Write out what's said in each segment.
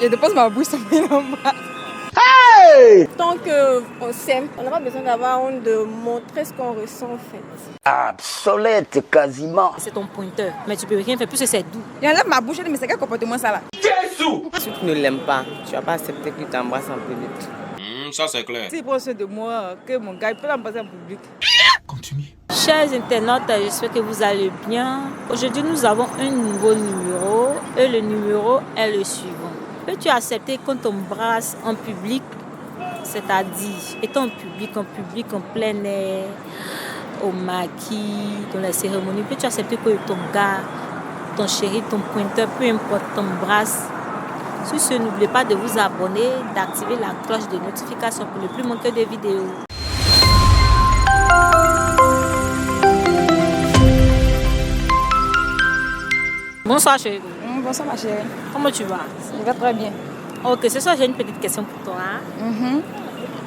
Je dépose ma bouche, ça me l'embrasse. Tant qu'on s'aime, on n'a pas besoin d'avoir honte de montrer ce qu'on ressent en fait. Obsolète quasiment. C'est ton pointeur, mais tu peux rien faire plus que c'est doux. Il enlève ma bouche, elle dit, mais c'est quel comportement ça là? Si tu ne l'aimes pas, tu vas pas accepter qu'il t'embrasse en public. Ça c'est clair. S'il prend soin de moi, que mon gars, il peut l'embrasser en public. Continue. Chers internautes, j'espère que vous allez bien. Aujourd'hui, nous avons un nouveau numéro et le numéro est le suivant. Peux-tu accepter qu'on t'embrasse en public, c'est-à-dire étant en public, en plein air, au maquis, dans la cérémonie, peux-tu accepter que ton gars, ton chéri, ton pointeur, peu importe, t'embrasse? Sur ce, n'oubliez pas de vous abonner, d'activer la cloche de notification pour ne plus manquer de vidéos. Bonsoir chérie. Bonsoir ma chérie. Comment tu vas? Je vais très bien. Ok, ce soir j'ai une petite question pour toi.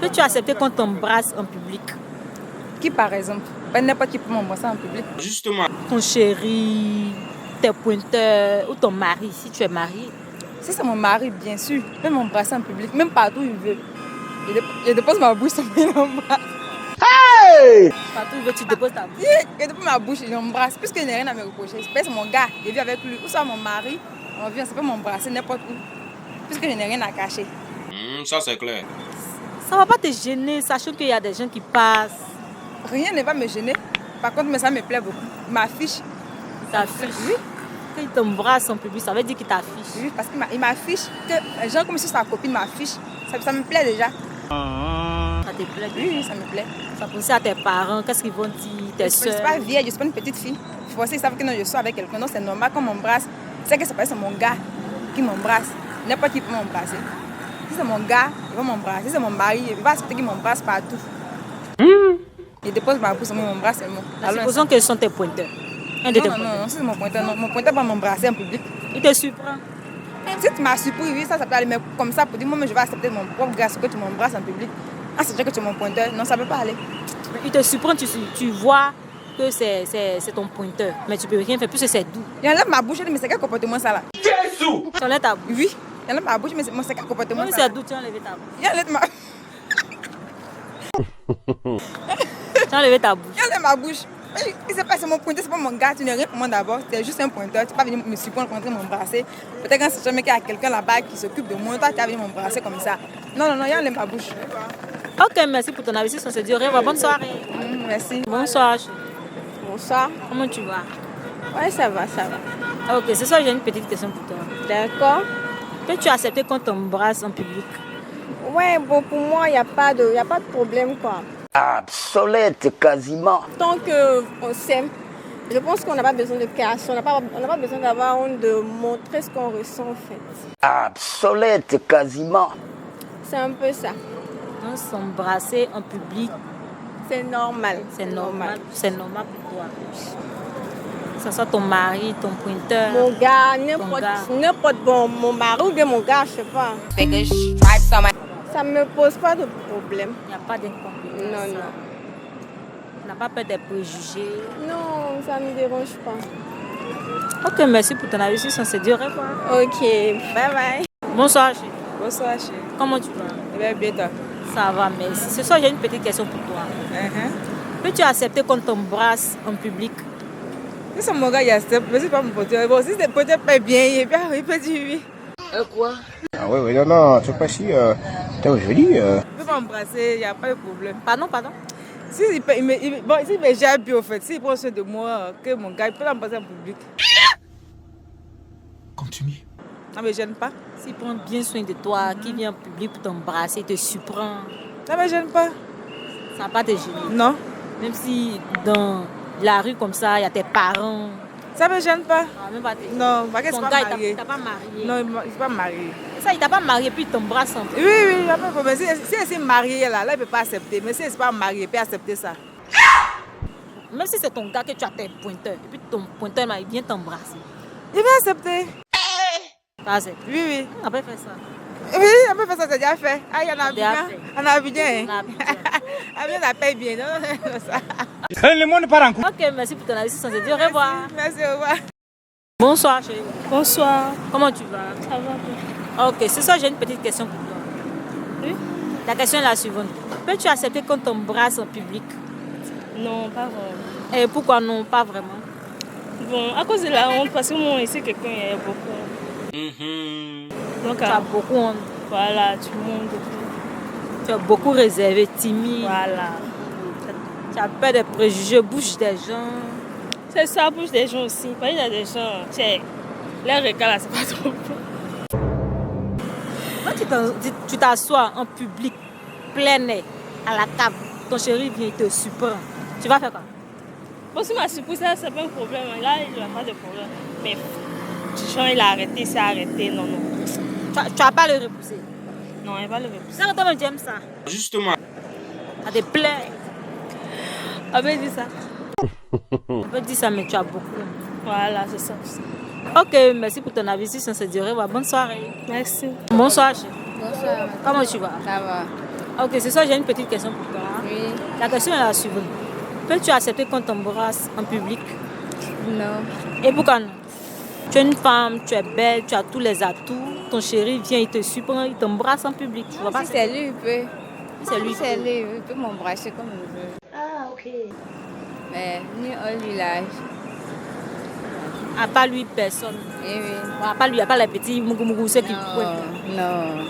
Peux-tu accepter qu'on t'embrasse en public? Qui par exemple? Pas n'importe qui peut m'embrasser en public. Justement. Ton chéri, tes pointeurs ou ton mari, si tu es marié. Si c'est mon mari, bien sûr, il peut m'embrasser en public, même partout où il veut. Je dépose ma bouche, ça me l'embrasse. Partout où il veut, tu déposes ta bouche. Je dépose ma bouche, il m'embrasse. Puisqu'il n'y a rien à me reprocher. C'est mon gars, je vis avec lui. Ou soit mon mari, on vient, ça peut m'embrasser n'importe où. Puisque je n'ai rien à cacher. Ça c'est clair. Ça ne va pas te gêner, sachant qu'il y a des gens qui passent. Rien ne va me gêner. Par contre, mais ça me plaît beaucoup. Il m'affiche. T'affiche. Oui. Quand il t'embrasse en public, ça veut dire qu'il t'affiche. Oui, parce qu'il m'affiche. Que les gens comme si sa copine m'affiche. Ça me plaît déjà. Ça te plaît? Oui, ça me plaît. Ça pense à tes parents, qu'est-ce qu'ils vont dire, tes Je ne suis soeurs? pas vieille, je ne suis pas une petite fille. Il faut aussi savoir que non, je suis avec quelqu'un. Non, c'est normal qu'on m'embrasse. C'est que c'est mon gars qui m'embrasse. N'importe qui peut m'embrasser. Si c'est mon gars, il va m'embrasser. Si c'est mon mari, il va accepter qu'il m'embrasse partout. Il dépose ma bouche, il m'embrasse seulement. Supposons que ce sont tes pointeurs. Un de tes Non, pointeurs. non, c'est mon pointeur. Non, mon pointeur va m'embrasser en public. Il te surprend. Si tu m'as surpris, oui, ça peut aller. Mais comme ça, pour dire, moi, je vais accepter mon propre gars, ce que tu m'embrasses en public. Ah, c'est déjà que tu es mon pointeur. Non, ça ne peut pas aller. Il te surprend, tu vois que c'est ton pointeur. Mais tu peux rien faire, plus que c'est doux. Il enlève ma bouche, il dit, mais c'est quel comportement ça là? Tu enlèves ta bouche. Oui, il enlève ma bouche, mais c'est quel comportement Même si ça là? c'est doux, tu enlèves ta bouche. Il enlève ma... Tu enlèves ta bouche. Il enlève ma bouche. Il sait pas, c'est mon pointeur, c'est pas mon gars, tu n'es rien pour moi d'abord. Tu es juste un pointeur, tu n'es pas venu me surprendre, m'embrasser. Peut-être quand c'est jamais qu'il y a quelqu'un là-bas qui s'occupe de moi, toi tu as venu m'embrasser comme ça. Non, il enlève ma bouche. Ok, merci pour ton investissement. On se dit au revoir. Bonne soirée. Merci. Bonsoir. Bonsoir. Comment tu vas? Ouais, ça va, ça va. Ok, ce soir j'ai une petite question pour toi. D'accord. Peux-tu accepter qu'on t'embrasse en public? Ouais, bon, pour moi, il n'y a pas de problème, quoi. Obsolète quasiment. Tant qu'on s'aime, je pense qu'on n'a pas besoin de cacher, on n'a pas besoin d'avoir honte de montrer ce qu'on ressent, en fait. Obsolète quasiment. C'est un peu ça. Donc s'embrasser en public, C'est normal. c'est normal. C'est normal pour toi. Que ce soit ton mari, ton pointeur. Mon gars, gars. n'importe bon, mon mari ou bien mon gars, je sais pas. Ça me pose pas de problème. Il n'y a pas d'inconvénient. Non, non. Tu n'as pas peur des préjugés. Non, ça me dérange pas. Ok, merci pour ton investissement. On se dit au revoir. Ok, bye bye. Bonsoir, chérie. Bonsoir, chérie. Comment tu vas? Je vais bien, toi. Ça va, merci. Ce soir, j'ai une petite question pour toi. Peux-tu accepter qu'on t'embrasse en public? Si c'est mon gars, il accepte, mais c'est pas mon pointeur. Bon, si c'est le pointeur pas bien, il peut dire oui. Quoi? Ah oui, non, cette fois-ci, je dis... Il peut m'embrasser, il n'y a pas de problème. Pardon? Si il me gère bien, au fait, s'il prend soin de moi, que mon gars, il peut l'embrasser en public. Continue. Ça ne me gêne pas. S'il prend bien soin de toi, qu'il vient en public pour t'embrasser, te surprend, Ça ne me gêne pas. ça va pas te gêner. Non, Même si dans la rue comme ça, il y a tes parents. ça ne me gêne pas. Ça va même pas te gêner. Non, parce que Ton c'est pas gars, marié. il t'a pas marié. Non, il n'est pas marié. Ça, il t'a pas marié, puis il t'embrasse en public. Oui, il n'y a pas de problème. Si elle est mariée, là, il ne peut pas accepter. Mais si elle n'est pas mariée, il peut accepter ça. Même si c'est ton gars que tu as tes pointeurs, et puis ton pointeur, il vient t'embrasser. Il va accepter. Ça, c'est... Oui. On n'a pas fait ça. Oui, on peut faire ça, c'est déjà fait. Ah, il y en a Déjà bien. fait. On a bien. On a bien. Ah, bien, on la paye bien. Non, ça. Le monde part en couille. Ok, merci pour ton investissement. On se dit au revoir. Merci, au revoir. Bonsoir, chérie. Bonsoir. Comment tu vas? Ça va bien. Ok, ce soir j'ai une petite question pour toi. Oui? La question est la suivante. Peux-tu accepter qu'on t'embrasse en public? Non, pas vraiment. Et pourquoi non? Pas vraiment. Bon, à cause de la honte, parce que moi, ici, quelqu'un, il y a beaucoup. Donc, Tu as beaucoup honte. voilà, tout le monde. Beaucoup. Tu es beaucoup réservé, timide. Voilà. Tu as peur des préjugés, bouche des gens. C'est ça, bouge des gens aussi. Parce qu'il y a des gens, leur regard là, c'est pas trop bon. Quand tu t'assois en public, plein air, à la table, ton chéri vient te surprendre. Tu vas faire quoi? Bon, si ma surprise, ça, c'est pas un problème. Là, il n'y a pas de problème. Mais, Chichon, il a arrêté, c'est arrêté. Non, non. Tu vas pas le repousser. Non, il va le repousser. Ça, toi-même, tu aimes ça. Justement. Tu as des plaies. On peut dire ça. On peut dire ça, mais tu as beaucoup. Voilà, c'est ça. Ok, merci pour ton avis. Si ça se dit au revoir, bonne soirée. Merci. Bonsoir, chérie. Bonsoir. Comment tu vas? Ça va. Ok, ce soir, j'ai une petite question pour toi. Oui. La question est la suivante. Peux-tu accepter qu'on t'embrasse en public? Non. Et pourquoi non? Tu es une femme, tu es belle, tu as tous les atouts. Ton chéri vient, il te surprend, il t'embrasse en public. Tu vois pas? Si c'est lui, il peut. C'est lui. Si c'est lui, il peut m'embrasser comme il veut. Ah, ok. Mais ni un village. À part lui, personne. Oui, oui. Bon, à part lui, à part les petits mougou ceux qui Non, pointent. non.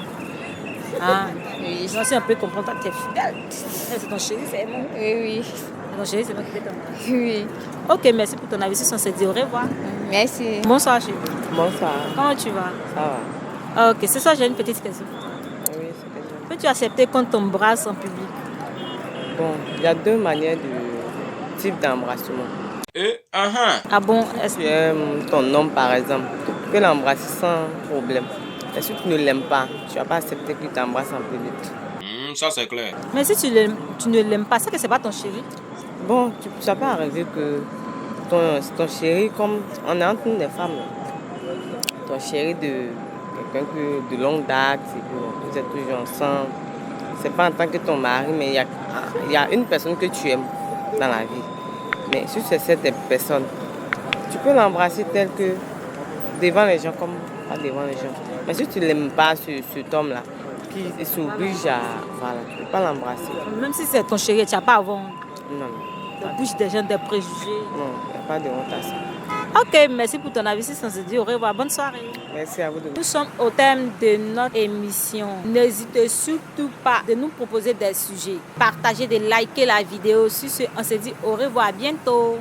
Ah, Oui. je suis un peu comprendre, tu es fidèle. C'est ton chéri, c'est moi. Oui, oui. C'est ton chéri, c'est moi qui vais t'embrasser. Oui. Ok, merci pour ton avis. Si on se dit au revoir. Merci. Bonsoir, chérie. Bonsoir, Comment tu vas? ça va? Ok, ce soir, j'ai une petite question. Oui, c'est bien. Peux-tu accepter qu'on t'embrasse en public? Bon, il y a deux manières de type d'embrassement. Ah bon? Est-ce Tu aimes ton homme, par exemple, tu peux l'embrasser sans problème. Et si tu ne l'aimes pas, tu ne vas pas accepter qu'il t'embrasse en public. Ça c'est clair. Mais si tu ne l'aimes pas, c'est que c'est pas ton chéri. Bon, ça peut arriver que ton chéri, comme on est entre nous des femmes, ton chéri de quelqu'un de longue date, c'est que vous êtes toujours ensemble. C'est pas en tant que ton mari, mais il y a une personne que tu aimes dans la vie. Mais si c'est cette personne, tu peux l'embrasser tel que devant les gens, comme pas devant les gens. Mais si tu ne l'aimes pas, cet homme-là, qui s'oblige à... Voilà, tu ne peux pas l'embrasser. Même si c'est ton chéri, tu n'as pas à avoir Non, la bouche des gens, des préjugés. non, il n'y a pas de honte à ça. Ok, merci pour ton avis. Si on se dit au revoir, bonne soirée. Merci à vous de Nous sommes au terme de notre émission. N'hésitez surtout pas de nous proposer des sujets. Partagez, de liker la vidéo. Sur ce, on se dit au revoir, à bientôt.